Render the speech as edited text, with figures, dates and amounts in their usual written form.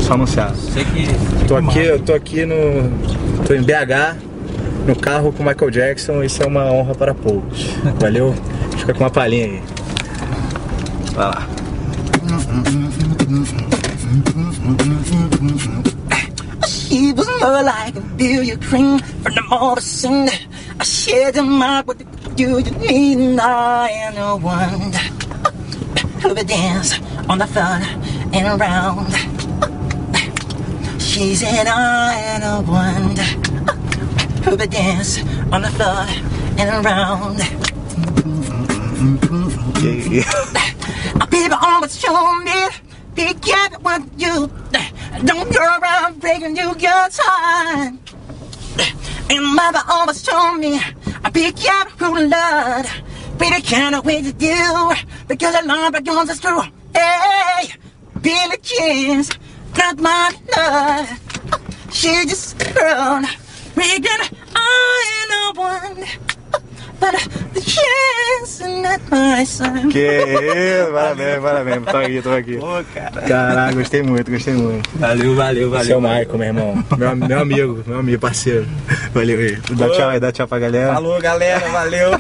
só anunciar. Sei que... Tô em BH, no carro com o Michael Jackson, isso é uma honra para poucos. Valeu? Fica com uma palhinha aí. Vai lá. She was more like a billiard cream from the Morrison. I shared the mark with you, you need not and no one. Who would dance on the floor and around. She's an eye and a wonder. Who would dance on the floor and around. People always show me, be careful what you don't go around breaking you your time. And mother always told me, be careful who love. Be the kind of way to do, because I love it goes through. Hey, Billie Jean's got my love. She just girl, making I know one. But the chance is not my son. Que isso, parabéns. Tô aqui. Pô, cara. Caraca, gostei muito. Valeu. Seu Michael, meu irmão. Meu amigo, parceiro. Valeu aí. Dá tchau pra galera. Falou, galera, valeu.